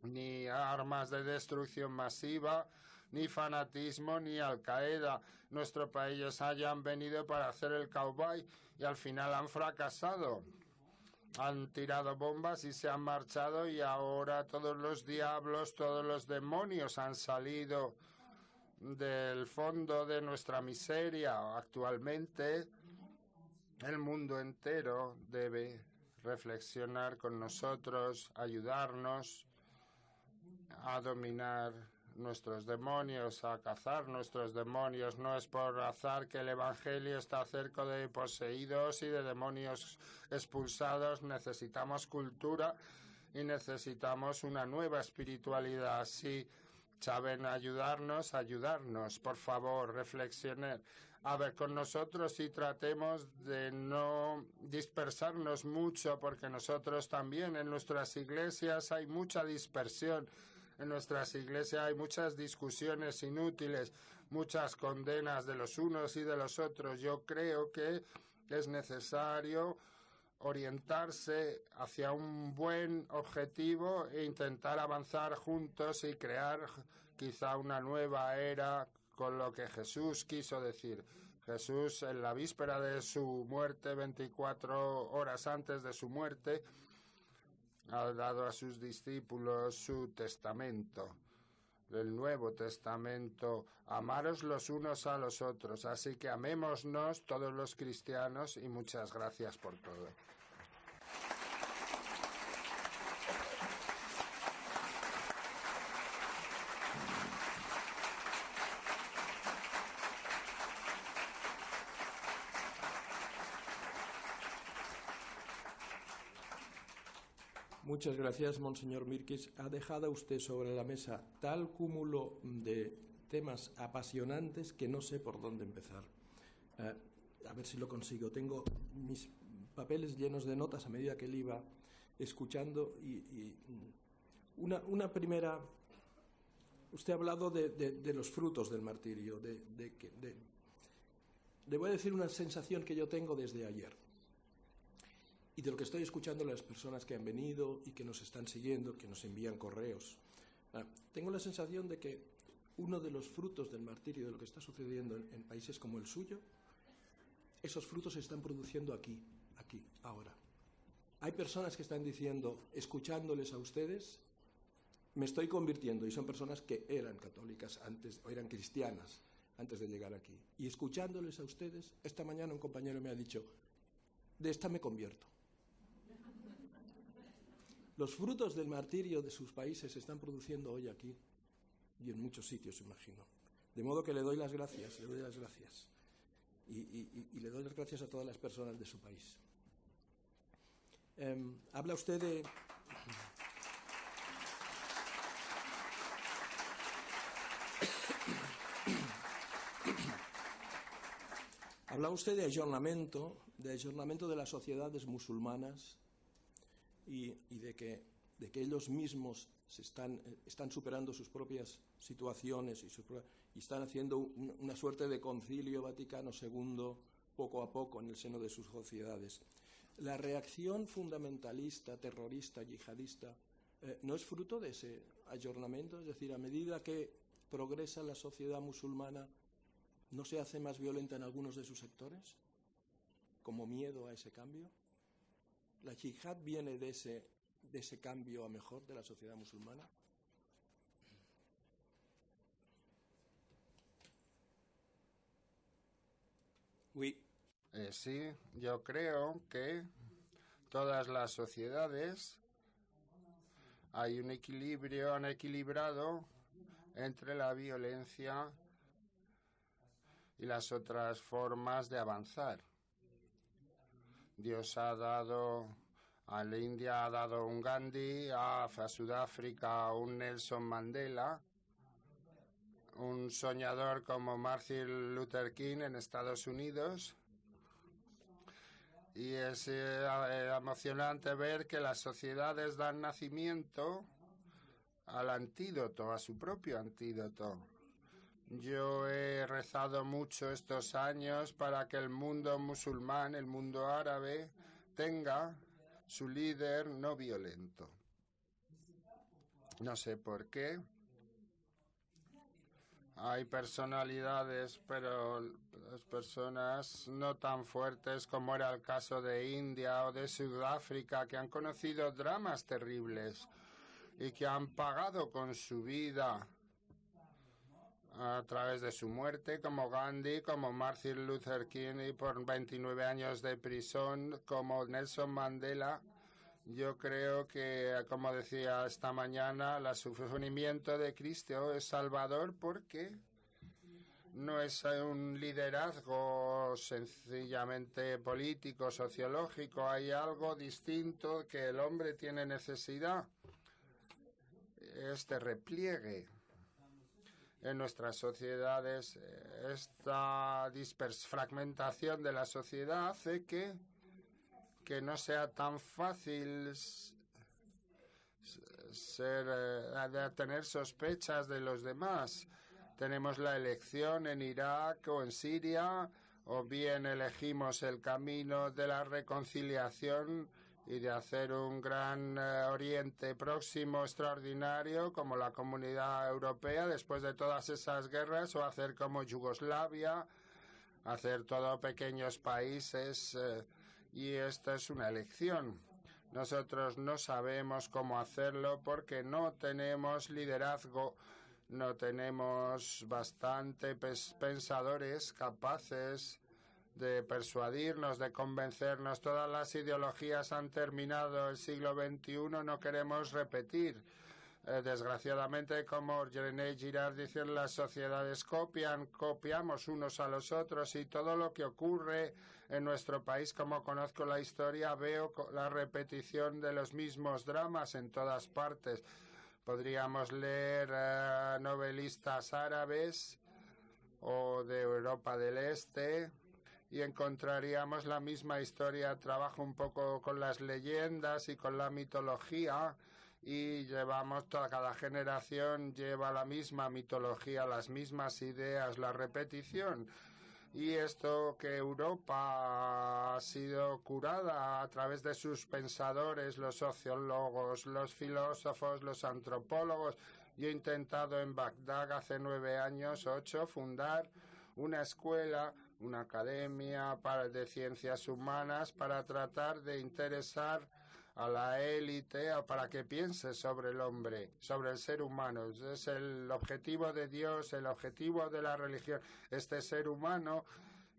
ni armas de destrucción masiva, ni fanatismo, ni Al-Qaeda. Nuestros países hayan venido para hacer el cowboy y al final han fracasado. Han tirado bombas y se han marchado, y ahora todos los diablos, todos los demonios han salido del fondo de nuestra miseria. Actualmente el mundo entero debe reflexionar con nosotros, ayudarnos a dominar nuestros demonios, a cazar nuestros demonios. No es por azar que el Evangelio está cerca de poseídos y de demonios expulsados. Necesitamos cultura y necesitamos una nueva espiritualidad. Si saben ayudarnos, por favor, reflexionen. Con nosotros, y tratemos de no dispersarnos mucho, porque nosotros también en nuestras iglesias hay mucha dispersión. En nuestras iglesias hay muchas discusiones inútiles, muchas condenas de los unos y de los otros. Yo creo que es necesario orientarse hacia un buen objetivo e intentar avanzar juntos y crear quizá una nueva era con lo que Jesús quiso decir. Jesús, en la víspera de su muerte, 24 horas antes de su muerte, ha dado a sus discípulos su testamento, el Nuevo Testamento: amaros los unos a los otros. Así que amémonos todos los cristianos, y muchas gracias por todo. Muchas gracias, Monseñor Mirkis. Ha dejado usted sobre la mesa tal cúmulo de temas apasionantes que no sé por dónde empezar. A ver si lo consigo. Tengo mis papeles llenos de notas a medida que él iba escuchando. Y una primera... Usted ha hablado de los frutos del martirio. Le voy a decir una sensación que yo tengo desde ayer, y de lo que estoy escuchando las personas que han venido y que nos están siguiendo, que nos envían correos. Tengo la sensación de que uno de los frutos del martirio, de lo que está sucediendo en países como el suyo, esos frutos se están produciendo aquí, ahora. Hay personas que están diciendo, escuchándoles a ustedes, me estoy convirtiendo, y son personas que eran católicas antes, o eran cristianas antes de llegar aquí. Y escuchándoles a ustedes, esta mañana un compañero me ha dicho, de esta me convierto. Los frutos del martirio de sus países se están produciendo hoy aquí y en muchos sitios, imagino. De modo que le doy las gracias. Y le doy las gracias a todas las personas de su país. Habla usted de... Habla usted de ayornamiento de las sociedades musulmanas y de que ellos mismos están superando sus propias situaciones y están haciendo una suerte de concilio Vaticano II poco a poco en el seno de sus sociedades. La reacción fundamentalista, terrorista, yihadista, ¿no es fruto de ese ayornamiento? Es decir, a medida que progresa la sociedad musulmana, ¿no se hace más violenta en algunos de sus sectores? ¿Como miedo a ese cambio? ¿La yihad viene de ese cambio a mejor de la sociedad musulmana? Oui. Sí, yo creo que todas las sociedades hay un equilibrio, han equilibrado entre la violencia y las otras formas de avanzar. Dios ha dado, a la India ha dado un Gandhi, a Sudáfrica un Nelson Mandela, un soñador como Martin Luther King en Estados Unidos. Y es emocionante ver que las sociedades dan nacimiento al antídoto, a su propio antídoto. Yo he rezado mucho estos años para que el mundo musulmán, el mundo árabe, tenga su líder no violento. No sé por qué. Hay personalidades, pero las personas no tan fuertes como era el caso de India o de Sudáfrica, que han conocido dramas terribles y que han pagado con su vida a través de su muerte, como Gandhi, como Martin Luther King, y por 29 años de prisión, como Nelson Mandela. Yo creo que, como decía esta mañana, el sufrimiento de Cristo es salvador porque no es un liderazgo sencillamente político, sociológico. Hay algo distinto que el hombre tiene necesidad. Este repliegue en nuestras sociedades, esta fragmentación de la sociedad hace que no sea tan fácil tener sospechas de los demás. Tenemos la elección en Irak o en Siria, o bien elegimos el camino de la reconciliación y de hacer un gran Oriente Próximo extraordinario como la Comunidad Europea después de todas esas guerras, o hacer como Yugoslavia, hacer todo pequeños países, y esta es una elección. Nosotros no sabemos cómo hacerlo porque no tenemos liderazgo, no tenemos bastante pensadores capaces de persuadirnos, de convencernos. Todas las ideologías han terminado el siglo XXI, no queremos repetir. Desgraciadamente, como René Girard dice, las sociedades copiamos unos a los otros, y todo lo que ocurre en nuestro país, como conozco la historia, veo la repetición de los mismos dramas en todas partes. Podríamos leer novelistas árabes o de Europa del Este y encontraríamos la misma historia. Trabajo un poco con las leyendas y con la mitología, y cada generación lleva la misma mitología, las mismas ideas, la repetición. Y esto que Europa ha sido curada a través de sus pensadores, los sociólogos, los filósofos, los antropólogos. Yo he intentado en Bagdad hace 9 años, 8, fundar una escuela, una academia de ciencias humanas para tratar de interesar a la élite para que piense sobre el hombre, sobre el ser humano. Es el objetivo de Dios, el objetivo de la religión. Este ser humano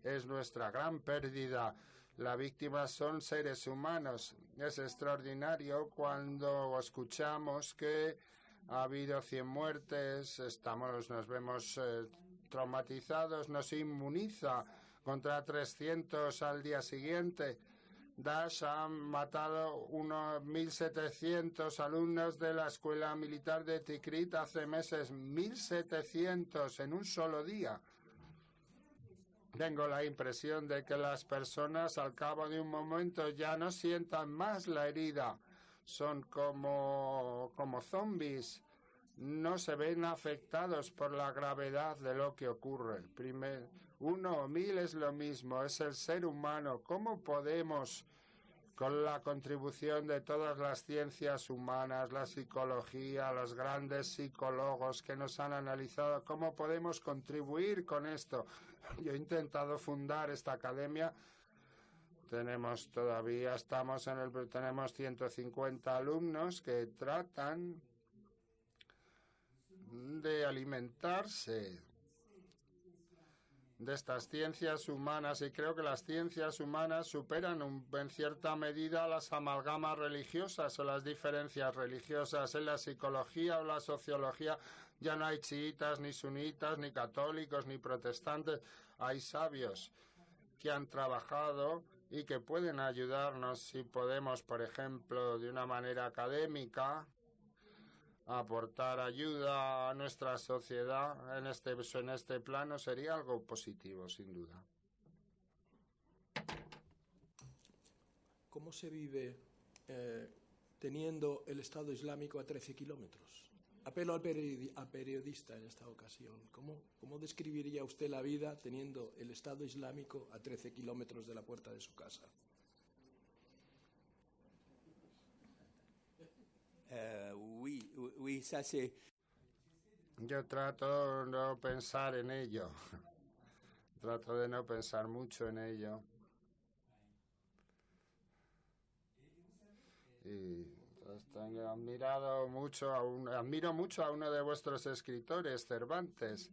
es nuestra gran pérdida. La víctima son seres humanos. Es extraordinario cuando escuchamos que ha habido 100 muertes, nos vemos traumatizados, nos inmuniza contra 300 al día siguiente. Daesh ha matado unos 1.700 alumnos de la escuela militar de Tikrit hace meses. 1.700 en un solo día. Tengo la impresión de que las personas al cabo de un momento ya no sientan más la herida. Son como zombies. No se ven afectados por la gravedad de lo que ocurre. 1 o 1.000 es lo mismo, es el ser humano. ¿Cómo podemos, con la contribución de todas las ciencias humanas, la psicología, los grandes psicólogos que nos han analizado, cómo podemos contribuir con esto? Yo he intentado fundar esta academia. Tenemos 150 alumnos que tratan de alimentarse de estas ciencias humanas, y creo que las ciencias humanas superan en cierta medida las amalgamas religiosas o las diferencias religiosas. En la psicología o la sociología ya no hay chiitas, ni sunitas, ni católicos, ni protestantes. Hay sabios que han trabajado y que pueden ayudarnos si podemos, por ejemplo, de una manera académica, aportar ayuda a nuestra sociedad en este plano. Sería algo positivo, sin duda. ¿Cómo se vive teniendo el Estado Islámico a 13 kilómetros? Apelo al periodista en esta ocasión. ¿Cómo describiría usted la vida teniendo el Estado Islámico a 13 kilómetros de la puerta de su casa? Yo trato de no pensar en ello. Trato de no pensar mucho en ello. Y admiro mucho a uno de vuestros escritores, Cervantes.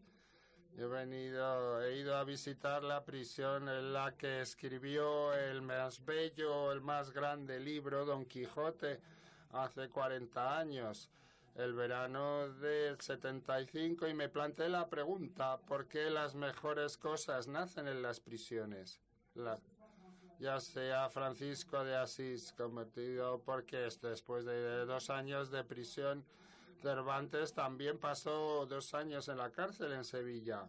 He ido a visitar la prisión en la que escribió el más bello, el más grande libro, Don Quijote, hace 40 años, el verano del 75, y me planteé la pregunta: ¿por qué las mejores cosas nacen en las prisiones? Ya sea Francisco de Asís cometido, porque después de 2 años de prisión, Cervantes también pasó 2 años en la cárcel en Sevilla.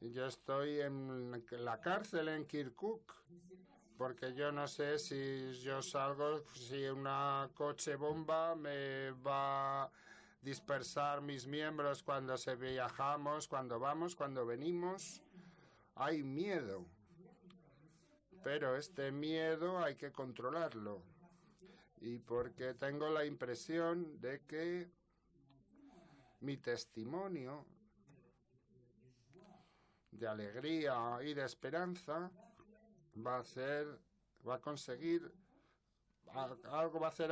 Y yo estoy en la cárcel en Kirkuk, porque yo no sé si yo salgo, si una coche bomba me va a dispersar mis miembros cuando viajamos, cuando vamos, cuando venimos. Hay miedo, pero este miedo hay que controlarlo. Y porque tengo la impresión de que mi testimonio de alegría y de esperanza va a hacer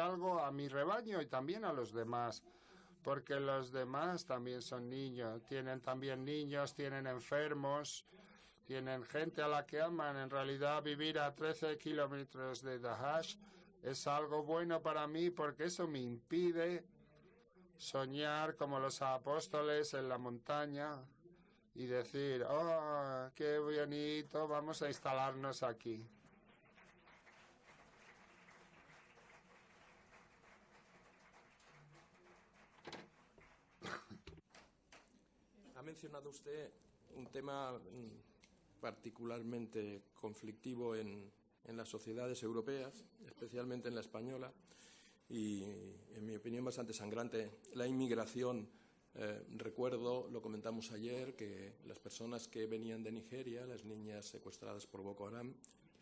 algo a mi rebaño y también a los demás, porque los demás también son niños, tienen enfermos, tienen gente a la que aman. En realidad, vivir a 13 kilómetros de Daesh es algo bueno para mí, porque eso me impide soñar como los apóstoles en la montaña y decir: ¡oh, qué bonito, vamos a instalarnos aquí! Ha mencionado usted un tema particularmente conflictivo en las sociedades europeas, especialmente en la española, y, en mi opinión, bastante sangrante: la inmigración. Recuerdo, lo comentamos ayer, que las personas que venían de Nigeria, las niñas secuestradas por Boko Haram,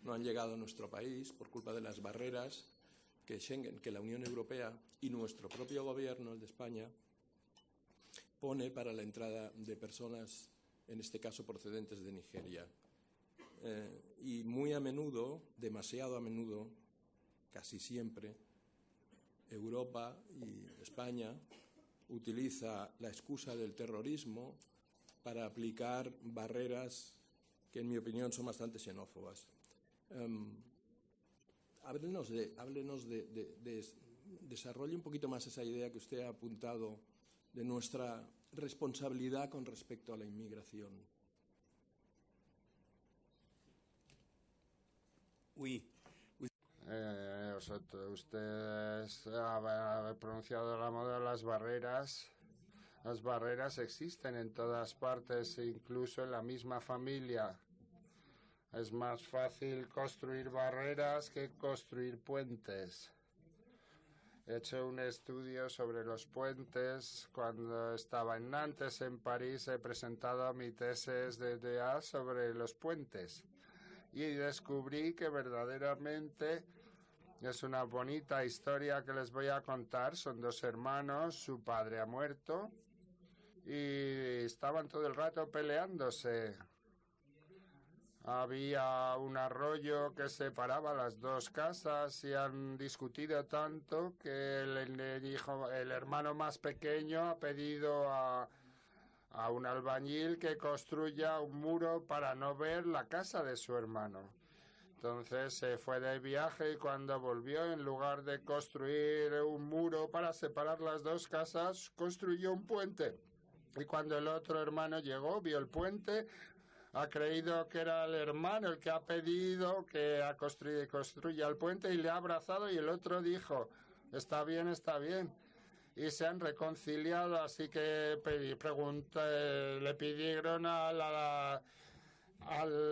no han llegado a nuestro país por culpa de las barreras que Schengen, que la Unión Europea y nuestro propio gobierno, el de España, pone para la entrada de personas, en este caso procedentes de Nigeria. Y muy a menudo, demasiado a menudo, casi siempre, Europa y España utiliza la excusa del terrorismo para aplicar barreras que, en mi opinión, son bastante xenófobas. Desarrolle un poquito más esa idea que usted ha apuntado de nuestra responsabilidad con respecto a la inmigración. Usted ha pronunciado la moda de las barreras. Las barreras existen en todas partes, incluso en la misma familia. Es más fácil construir barreras que construir puentes. He hecho un estudio sobre los puentes. Cuando estaba en Nantes, en París, he presentado mi tesis de DA sobre los puentes. Y descubrí que verdaderamente es una bonita historia que les voy a contar. Son dos hermanos, su padre ha muerto y estaban todo el rato peleándose. Había un arroyo que separaba las dos casas y han discutido tanto que el hermano más pequeño ha pedido a un albañil que construya un muro para no ver la casa de su hermano. Entonces se fue de viaje y cuando volvió, en lugar de construir un muro para separar las dos casas, construyó un puente. Y cuando el otro hermano llegó, vio el puente, ha creído que era el hermano el que ha pedido que construya el puente y le ha abrazado, y el otro dijo, está bien, está bien. Y se han reconciliado, así que le pidieron al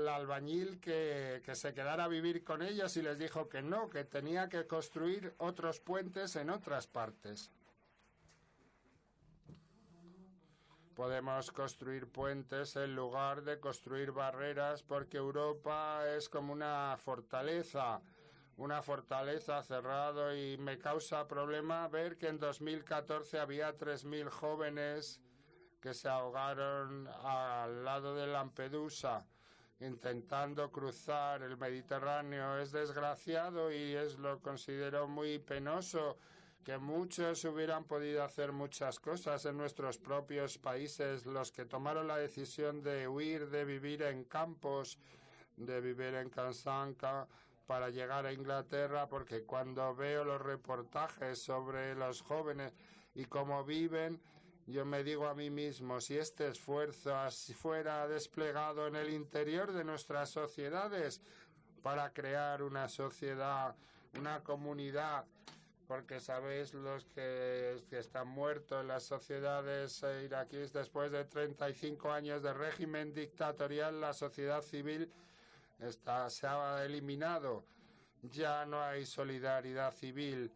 albañil que se quedara a vivir con ellos y les dijo que no, que tenía que construir otros puentes en otras partes. Podemos construir puentes en lugar de construir barreras, porque Europa es como una fortaleza cerrada, y me causa problema ver que en 2014 había 3.000 jóvenes que se ahogaron al lado de Lampedusa intentando cruzar el Mediterráneo. Es desgraciado y lo considero muy penoso, que muchos hubieran podido hacer muchas cosas en nuestros propios países, los que tomaron la decisión de huir, de vivir en campos, de vivir en Casablanca para llegar a Inglaterra, porque cuando veo los reportajes sobre los jóvenes y cómo viven, yo me digo a mí mismo, si este esfuerzo fuera desplegado en el interior de nuestras sociedades para crear una sociedad, una comunidad, porque sabéis los que están muertos en las sociedades iraquíes después de 35 años de régimen dictatorial, la sociedad civil se ha eliminado. Ya no hay solidaridad civil.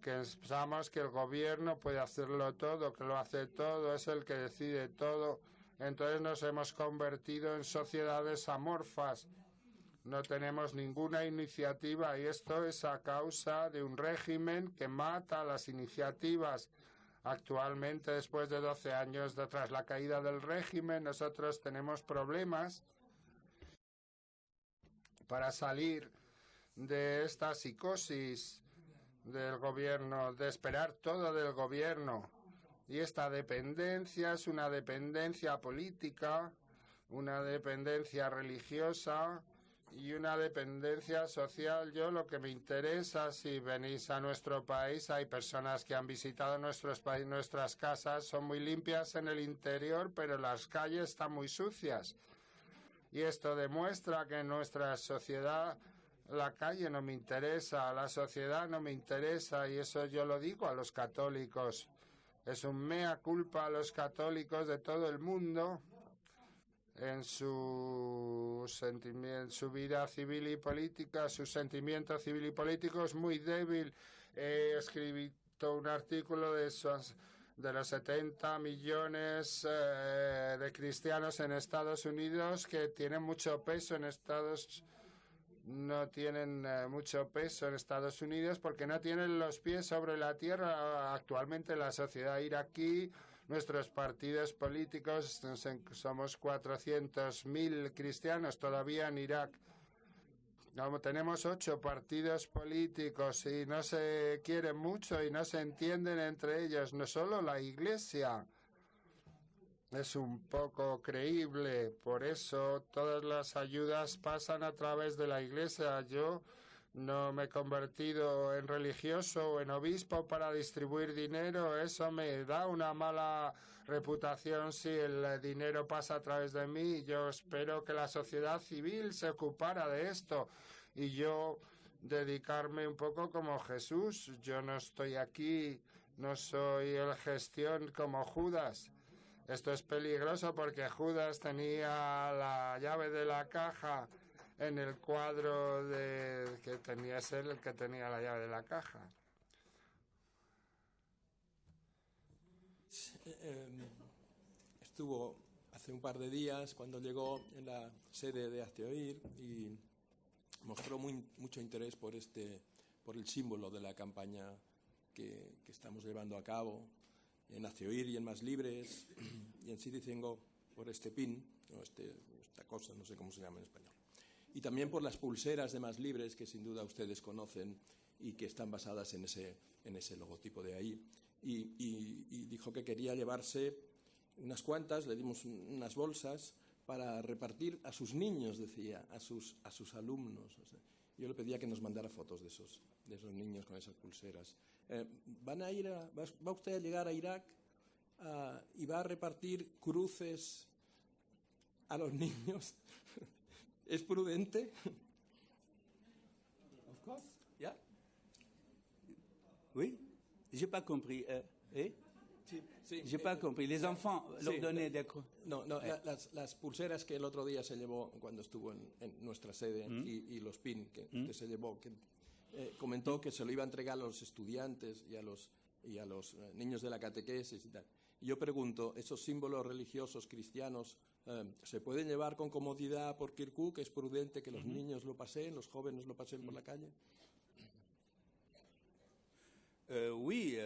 Pensamos que el gobierno puede hacerlo todo, que lo hace todo, es el que decide todo. Entonces nos hemos convertido en sociedades amorfas. No tenemos ninguna iniciativa, y esto es a causa de un régimen que mata las iniciativas. Actualmente, después de 12 años tras la caída del régimen, nosotros tenemos problemas para salir de esta psicosis del gobierno, de esperar todo del gobierno. Y esta dependencia es una dependencia política, una dependencia religiosa y una dependencia social. Yo lo que me interesa, si venís a nuestro país, hay personas que han visitado nuestras casas, son muy limpias en el interior, pero las calles están muy sucias. Y esto demuestra que en nuestra sociedad la calle no me interesa, la sociedad no me interesa, y eso yo lo digo a los católicos. Es un mea culpa a los católicos de todo el mundo en su vida civil y política. Su sentimiento civil y político es muy débil. He escrito un artículo de los 70 millones de cristianos en Estados Unidos que tienen mucho peso en no tienen mucho peso en Estados Unidos porque no tienen los pies sobre la tierra. Actualmente la sociedad iraquí, nuestros partidos políticos, somos 400.000 cristianos todavía en Irak. Como tenemos 8 partidos políticos y no se quieren mucho y no se entienden entre ellos, no solo la Iglesia es un poco creíble, por eso todas las ayudas pasan a través de la Iglesia. Yo no me he convertido en religioso o en obispo para distribuir dinero, eso me da una mala reputación si el dinero pasa a través de mí. Yo espero que la sociedad civil se ocupara de esto y yo dedicarme un poco como Jesús. Yo no estoy aquí, no soy el gestión como Judas. Esto es peligroso porque Judas tenía la llave de la caja en el cuadro de que tenía que ser el que tenía la llave de la caja. Estuvo hace un par de días cuando llegó en la sede de Hazte Oír y mostró mucho interés por el símbolo de la campaña que estamos llevando a cabo en Hazte Oír y en Más Libres y en Citizengo por este pin, o esta cosa, no sé cómo se llama en español. Y también por las pulseras de Más Libres, que sin duda ustedes conocen y que están basadas en ese logotipo de ahí. Y dijo que quería llevarse unas cuantas, le dimos unas bolsas para repartir a sus niños, decía, a sus alumnos. O sea, yo le pedía que nos mandara fotos de esos niños con esas pulseras. ¿Va usted a llegar a Irak y va a repartir cruces a los niños? ¿Es prudente? Of course. ¿Ya? Oui. J'ai pas compris. Sí, J'ai pas compris. Les enfants leur donnaient des... No, las pulseras que el otro día se llevó cuando estuvo en nuestra sede y los pin que se llevó, que comentó que se lo iba a entregar a los estudiantes y a los niños de la catequesis y tal. Y yo pregunto, ¿esos símbolos religiosos cristianos se pueden llevar con comodidad por Kirkuk? ¿Es prudente que los niños lo paseen, los jóvenes lo pasen por la calle? Oui.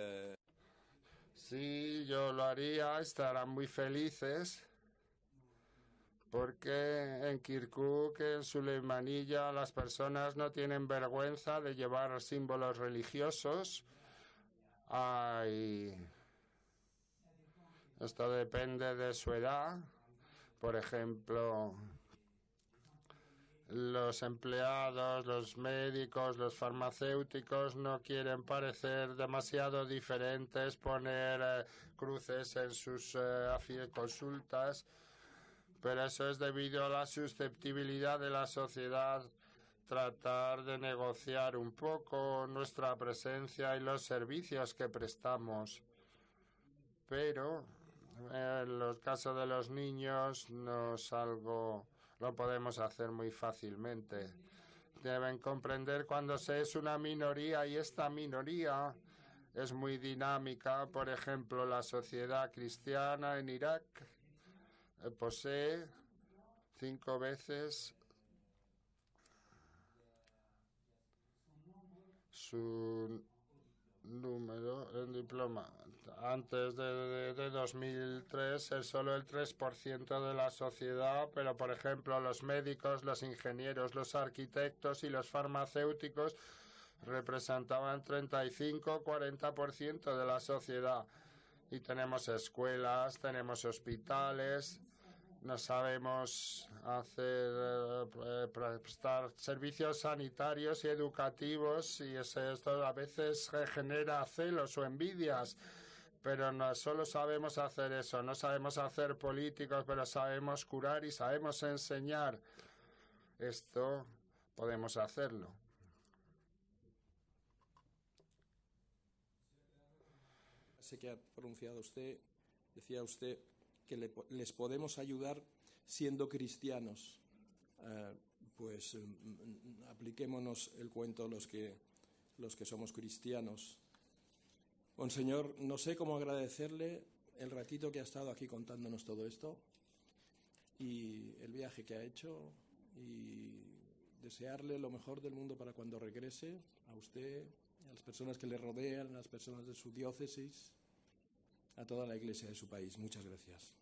Sí, yo lo haría, estarán muy felices, porque en Kirkuk, en Suleimanilla, las personas no tienen vergüenza de llevar símbolos religiosos. Esto depende de su edad. Por ejemplo, los empleados, los médicos, los farmacéuticos no quieren parecer demasiado diferentes, poner cruces en sus consultas, pero eso es debido a la susceptibilidad de la sociedad. Tratar de negociar un poco nuestra presencia y los servicios que prestamos. Pero en los casos de los niños no es algo... Lo podemos hacer muy fácilmente. Deben comprender cuando se es una minoría y esta minoría es muy dinámica. Por ejemplo, la sociedad cristiana en Irak posee 5 veces su número en diploma. Antes de 2003 es solo el 3% de la sociedad, pero por ejemplo los médicos, los ingenieros, los arquitectos y los farmacéuticos representaban 35-40% de la sociedad. Y tenemos escuelas, tenemos hospitales, no sabemos prestar servicios sanitarios y educativos, y esto a veces genera celos o envidias. Pero no solo sabemos hacer eso, no sabemos hacer políticos, pero sabemos curar y sabemos enseñar. Esto podemos hacerlo. Sé que ha pronunciado usted, decía usted que les podemos ayudar siendo cristianos. Pues apliquémonos el cuento los que somos cristianos. Monseñor, no sé cómo agradecerle el ratito que ha estado aquí contándonos todo esto y el viaje que ha hecho, y desearle lo mejor del mundo para cuando regrese, a usted, a las personas que le rodean, a las personas de su diócesis, a toda la Iglesia de su país. Muchas gracias.